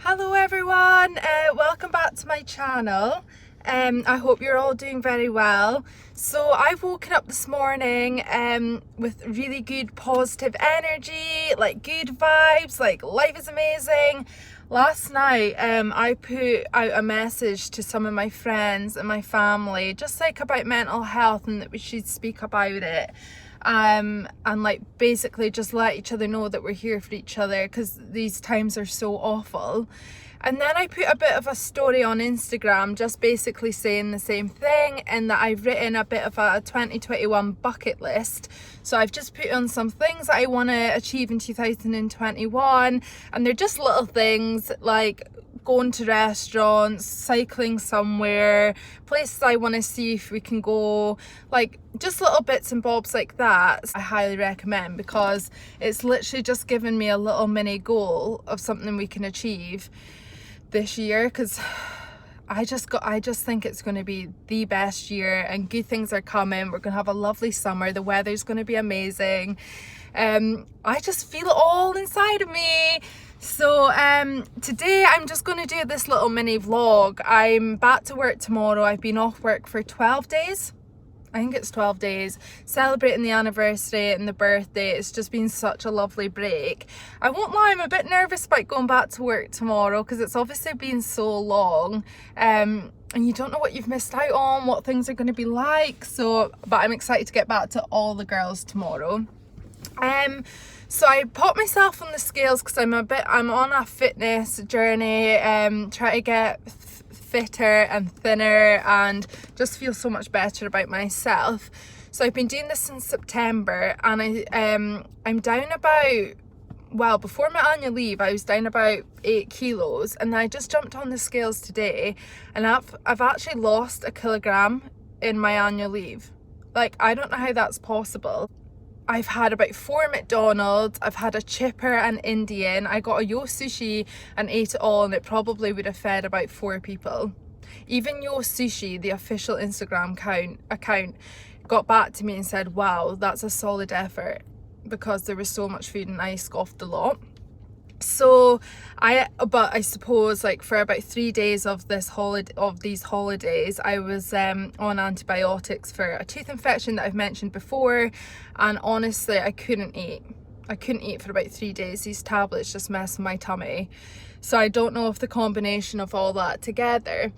Hello everyone, welcome back to my channel. I hope you're all doing very well. So I've woken up this morning with really good positive energy, like good vibes, like life is amazing. Last night I put out a message to some of my friends and my family just like about mental health and that we should speak about it. And like basically just let each other know that we're here for each other because these times are so awful. And then I put a bit of a story on Instagram just basically saying the same thing, and that I've written a bit of a 2021 bucket list. So I've just put on some things that I want to achieve in 2021, and they're just little things like going to restaurants, cycling somewhere, places I want to see if we can go, like just little bits and bobs like that. I highly recommend because it's literally just given me a little mini goal of something we can achieve this year, because I just think it's going to be the best year and good things are coming. We're going to have a lovely summer, the weather's going to be amazing. I just feel it all inside of me. So today I'm just going to do this little mini vlog. I'm back to work tomorrow. I've been off work for 12 days. I think it's 12 days, celebrating the anniversary and the birthday. It's just been such a lovely break. I won't lie, I'm a bit nervous about going back to work tomorrow because it's obviously been so long. And you don't know what you've missed out on, what things are going to be like. But I'm excited to get back to all the girls tomorrow. So I put myself on the scales because I'm on a fitness journey, trying to get fitter and thinner and just feel so much better about myself. So I've been doing this since September, and I'm down about, well, before my annual leave I was down about 8 kilos, and I just jumped on the scales today and I've actually lost 1 kilogram in my annual leave. Like, I don't know how that's possible. I've had about 4 McDonald's, I've had a chipper and Indian, I got a Yo Sushi and ate it all, and it probably would have fed about 4 people. Even Yo Sushi, the official Instagram account, got back to me and said, wow, that's a solid effort, because there was so much food and I scoffed a lot. So but I suppose like for about 3 days of these holidays I was on antibiotics for a tooth infection that I've mentioned before, and honestly I couldn't eat for about 3 days. These tablets just messed with my tummy, so I don't know if the combination of all that together.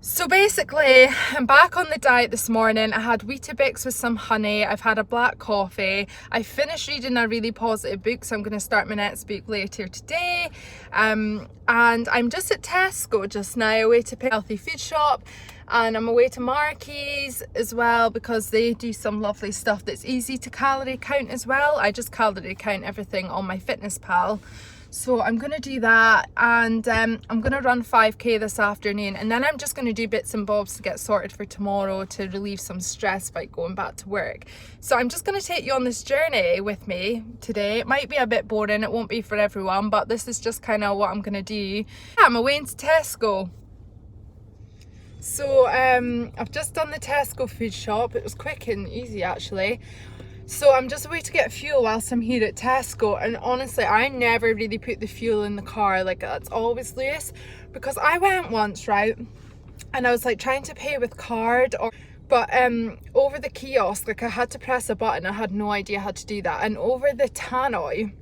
So basically, I'm back on the diet this morning. I had Weetabix with some honey. I've had a black coffee. I finished reading a really positive book, so I'm going to start my next book later today. And I'm just at Tesco just now, away to pick a healthy food shop. And I'm away to Marquis as well because they do some lovely stuff that's easy to calorie count as well. I just calorie count everything on my Fitness Pal. So I'm going to do that, and I'm going to run 5k this afternoon, and then I'm just going to do bits and bobs to get sorted for tomorrow to relieve some stress about going back to work. So I'm just going to take you on this journey with me today. It might be a bit boring, it won't be for everyone, but this is just kind of what I'm going to do. I'm away into Tesco. So I've just done the Tesco food shop. It was quick and easy actually. So I'm just away to get fuel whilst I'm here at Tesco, and honestly I never really put the fuel in the car, like that's always loose, because I went once, right, and I was like trying to pay with card but over the kiosk, like I had to press a button. I had no idea how to do that, and over the tannoy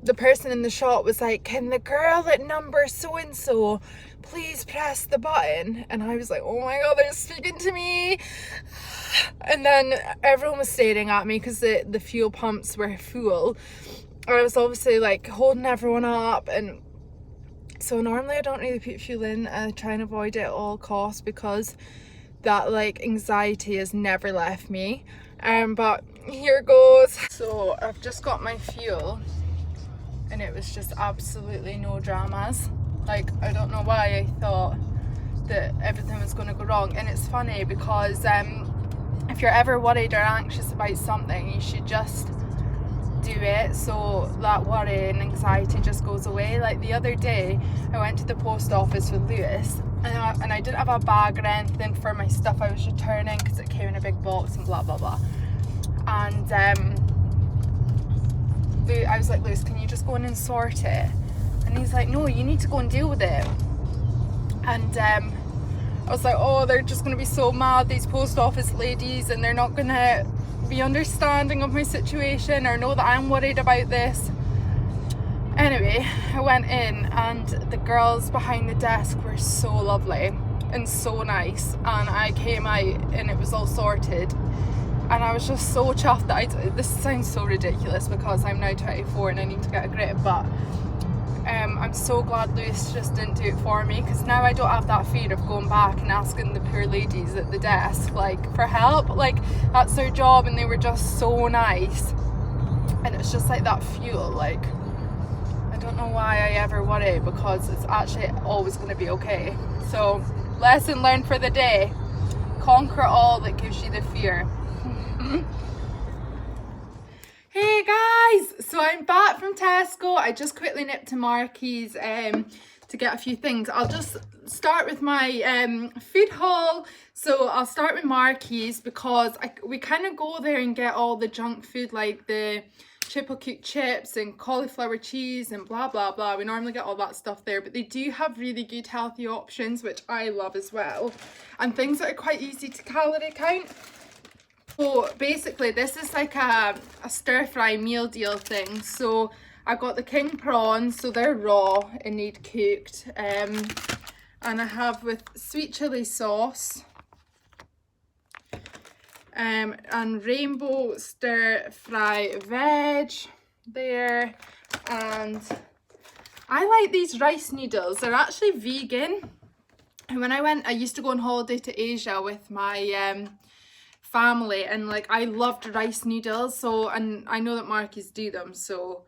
the person in the shop was like, can the girl at number so and so please press the button? And I was like, oh my god, they're speaking to me. And then everyone was staring at me because the fuel pumps were full. I was obviously like holding everyone up, and so normally I don't really put fuel in. I try and avoid it at all costs because that like anxiety has never left me. But here goes. So I've just got my fuel, and it was just absolutely no dramas. Like, I don't know why I thought that everything was going to go wrong. And it's funny because if you're ever worried or anxious about something, you should just do it, so that worry and anxiety just goes away. Like the other day I went to the post office with Lewis, and I didn't have a bag or anything for my stuff I was returning because it came in a big box and blah blah blah. And I was like, Lewis, can you just go in and sort it? And he's like, no, you need to go and deal with it. And I was like, oh, they're just going to be so mad, these post office ladies, and they're not going to be understanding of my situation or know that I'm worried about this. Anyway, I went in and the girls behind the desk were so lovely and so nice, and I came out and it was all sorted, and I was just so chuffed that this sounds so ridiculous because I'm now 24 and I need to get a grip, but I'm so glad Lewis just didn't do it for me, because now I don't have that fear of going back and asking the poor ladies at the desk like for help. Like, that's their job, and they were just so nice, and it's just like that fuel. Like, I don't know why I ever worry, because it's actually always going to be okay. So, lesson learned for the day: conquer all that gives you the fear. Hey guys, so I'm back from Tesco. I just quickly nipped to Marky's to get a few things. I'll just start with my food haul. So I'll start with Marky's because we kind of go there and get all the junk food, like the triple cooked chips and cauliflower cheese and blah blah blah. We normally get all that stuff there, but they do have really good healthy options, which I love as well, and things that are quite easy to calorie count. So basically this is like a stir fry meal deal thing. So I got the king prawns, so they're raw and need cooked, and I have with sweet chili sauce and rainbow stir fry veg there, and I like these rice noodles. They're actually vegan, and when I used to go on holiday to Asia with my family, and like I loved rice noodles, so, and I know that Marky's do them, so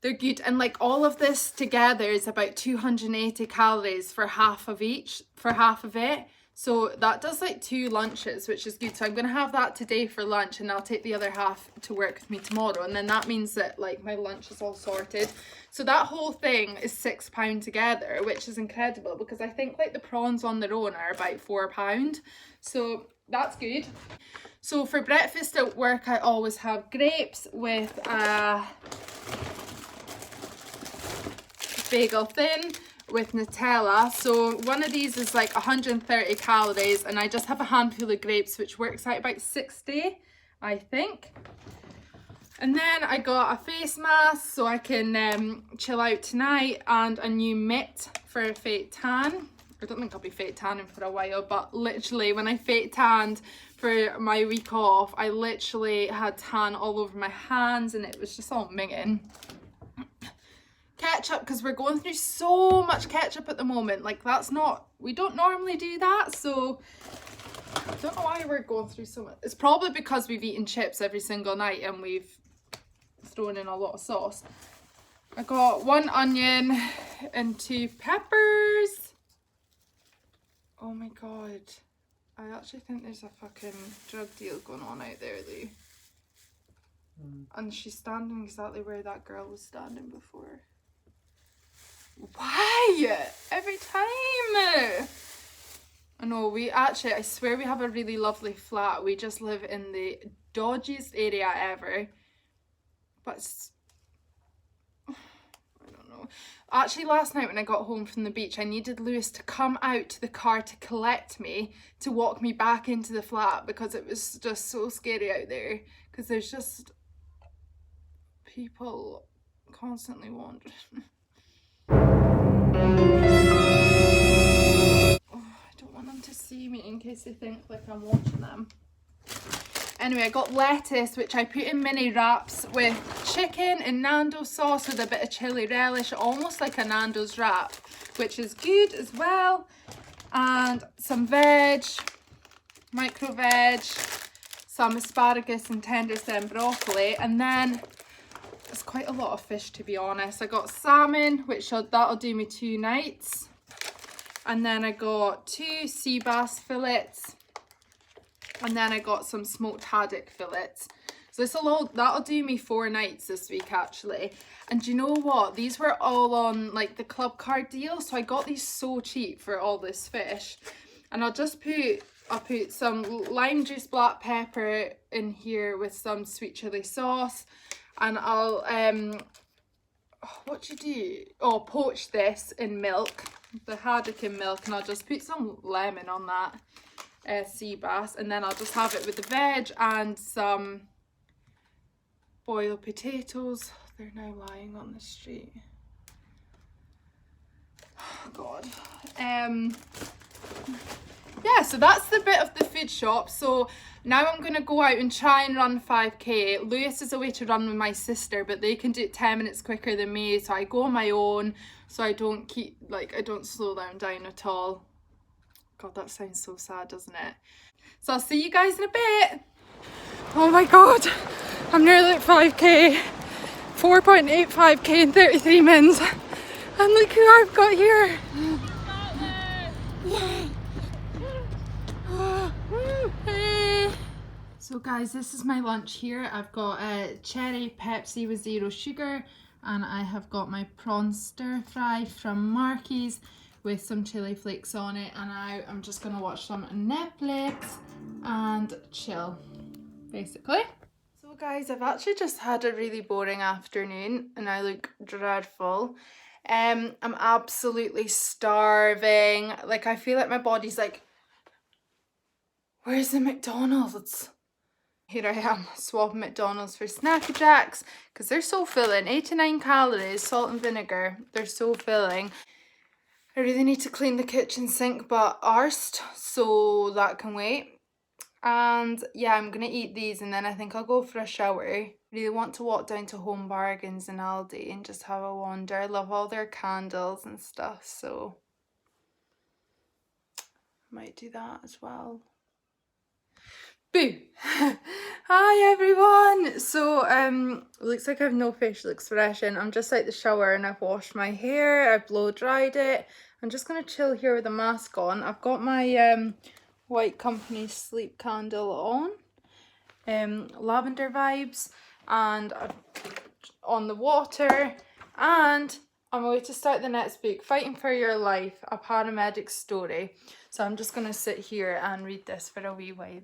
they're good. And like all of this together is about 280 calories for half of it, so that does like 2 lunches, which is good. So I'm gonna have that today for lunch, and I'll take the other half to work with me tomorrow, and then that means that like my lunch is all sorted. So that whole thing is £6 together, which is incredible, because I think like the prawns on their own are about £4, so that's good. So for breakfast at work, I always have grapes with a bagel thin with Nutella. So one of these is like 130 calories, and I just have a handful of grapes, which works out about 60, I think. And then I got a face mask so I can chill out tonight, and a new mitt for a fake tan. I don't think I'll be fake tanning for a while, but literally when I fake tanned for my week off, I literally had tan all over my hands and it was just all minging. Ketchup, because we're going through so much ketchup at the moment. Like, that's not, we don't normally do that, so I don't know why we're going through so much. It's probably because we've eaten chips every single night and we've thrown in a lot of sauce. I got 1 onion and 2 peppers. Oh my god, I actually think there's a fucking drug deal going on out there, Lou. And she's standing exactly where that girl was standing before. Why? Every time! I know, I swear we have a really lovely flat. We just live in the dodgiest area ever. But it's, I don't know. Actually, last night when I got home from the beach, I needed Lewis to come out to the car to collect me, to walk me back into the flat, because it was just so scary out there. Because there's just people constantly wandering. Oh, I don't want them to see me in case they think like I'm watching them. Anyway, I got lettuce, which I put in mini wraps with chicken and Nando's sauce with a bit of chili relish, almost like a Nando's wrap, which is good as well. And some veg, micro veg, some asparagus and tender stem broccoli, and then it's quite a lot of fish, to be honest. I got salmon, which that'll do me 2 nights, and then I got 2 sea bass fillets. And then I got some smoked haddock fillets. So that'll do me 4 nights this week, actually. And do you know what? These were all on like the club card deal. So I got these so cheap for all this fish. And I'll put some lime juice, black pepper in here with some sweet chili sauce. And I'll what do you do? Oh, poach this in milk, the haddock milk, and I'll just put some lemon on that sea bass, and then I'll just have it with the veg and some boiled potatoes. They're now lying on the street. Oh God. Yeah, so that's the bit of the food shop. So now I'm gonna go out and try and run 5k. Lewis is away to run with my sister, but they can do it 10 minutes quicker than me, so I go on my own, so I don't I don't slow down at all. God, that sounds so sad, doesn't it? So I'll see you guys in a bit. Oh my God, I'm nearly at 5k, 4.85k in 33 minutes. And look who I've got here. So guys, this is my lunch here. I've got a cherry Pepsi with 0 sugar, and I have got my prawn stir fry from Marky's with some chili flakes on it, and I'm just gonna watch some Netflix and chill, basically. So guys, I've actually just had a really boring afternoon and I look dreadful. I'm absolutely starving. Like, I feel like my body's like, where's the McDonald's? Here I am, swapping McDonald's for Snacky Jacks because they're so filling. 89 calories, salt and vinegar. They're so filling. I really need to clean the kitchen sink, but arsed, so that can wait. And yeah, I'm gonna eat these and then I think I'll go for a shower. I really want to walk down to Home Bargains in ALDI and just have a wander. I love all their candles and stuff, so I might do that as well. Boo! Hi everyone! So looks like I have no facial expression. I'm just out the shower and I've washed my hair, I've blow dried it. I'm just gonna chill here with a mask on. I've got my White Company sleep candle on, lavender vibes, and I'm on the water, and I'm away to start the next book, Fighting for Your Life, a paramedic story. So I'm just gonna sit here and read this for a wee while.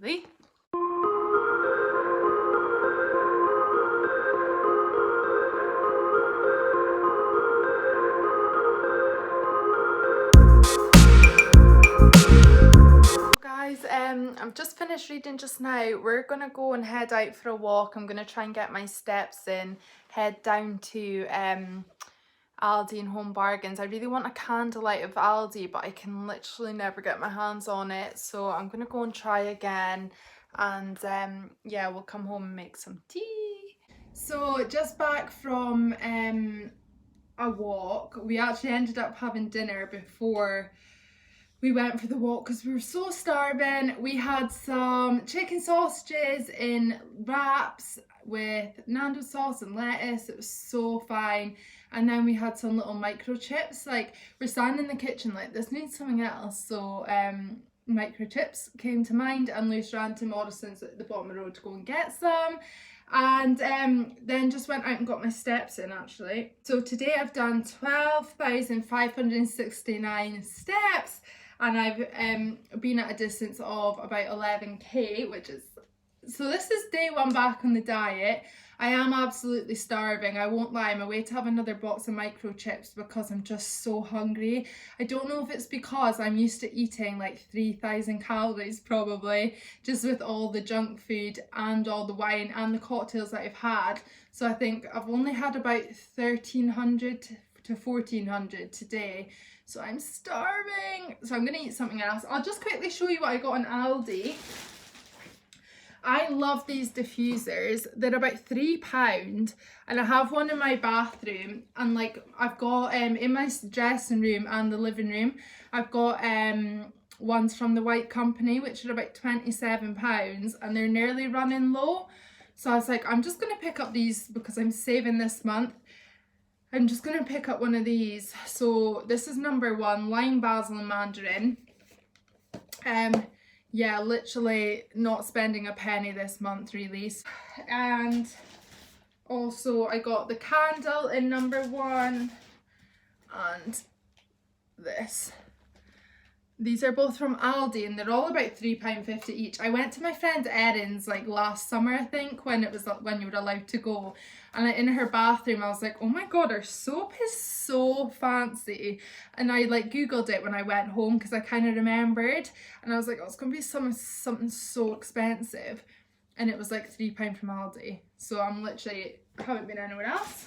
I've just finished reading just now. We're gonna go and head out for a walk. I'm gonna try and get my steps in, head down to ALDI and Home Bargains. I really want a candle out of ALDI, but I can literally never get my hands on it, so I'm gonna go and try again, and yeah, we'll come home and make some tea. So just back from a walk. We actually ended up having dinner before we went for the walk because we were so starving. We had some chicken sausages in wraps with Nando sauce and lettuce. It was so fine. And then we had some little microchips. Like, we're standing in the kitchen like, this needs something else. So microchips came to mind, and Luce ran to Morrison's at the bottom of the road to go and get some. And then just went out and got my steps in, actually. So today I've done 12,569 steps. And I've been at a distance of about 11k, which is, so this is day 1 back on the diet. I am absolutely starving, I won't lie. I'm away to have another box of microchips because I'm just so hungry. I don't know if it's because I'm used to eating like 3,000 calories probably, just with all the junk food and all the wine and the cocktails that I've had. So I think I've only had about 1,300 to 1,400 today. So I'm starving. So I'm going to eat something else. I'll just quickly show you what I got on ALDI. I love these diffusers. They're about £3 and I have one in my bathroom, and like I've got in my dressing room and the living room, I've got ones from the White Company which are about £27 and they're nearly running low. So I was like, I'm just going to pick up these because I'm saving this month. I'm just going to pick up one of these. So this is number 1, lime, basil and mandarin. Yeah, literally not spending a penny this month really. And also I got the candle in number 1 and this. These are both from Aldi and they're all about £3.50 each. I went to my friend Erin's like last summer, I think, when you were allowed to go. And in her bathroom I was like, oh my god, her soap is so fancy. And I like googled it when I went home because I kind of remembered. And I was like, oh, it's going to be something so expensive. And it was like £3 from Aldi. So I'm literally, I haven't been anywhere else.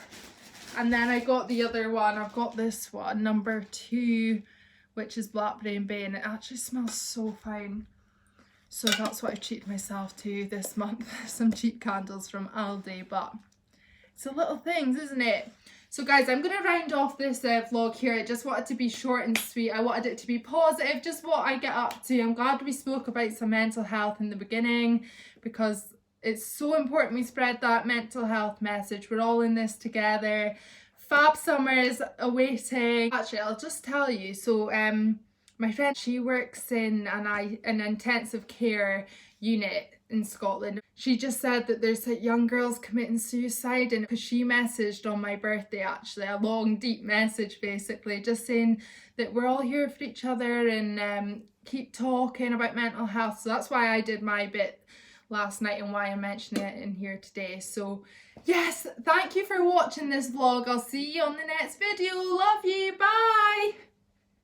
And then I got the other one. I've got this one, number 2, which is Blackberry and Bay, and it actually smells so fine. So that's what I've treated myself to this month. Some cheap candles from Aldi, but it's the little things, isn't it? So guys, I'm going to round off this vlog here. I just wanted to be short and sweet. I wanted it to be positive, just what I get up to. I'm glad we spoke about some mental health in the beginning, because it's so important we spread that mental health message. We're all in this together. Fab summer is awaiting. Actually, I'll just tell you. So my friend, she works in an intensive care unit in Scotland. She just said that there's like young girls committing suicide, and because she messaged on my birthday, actually a long deep message basically just saying that we're all here for each other and keep talking about mental health. So that's why I did my bit last night and why I'm mentioning it in here today. So yes, thank you for watching this vlog. I'll see you on the next video. Love you, bye.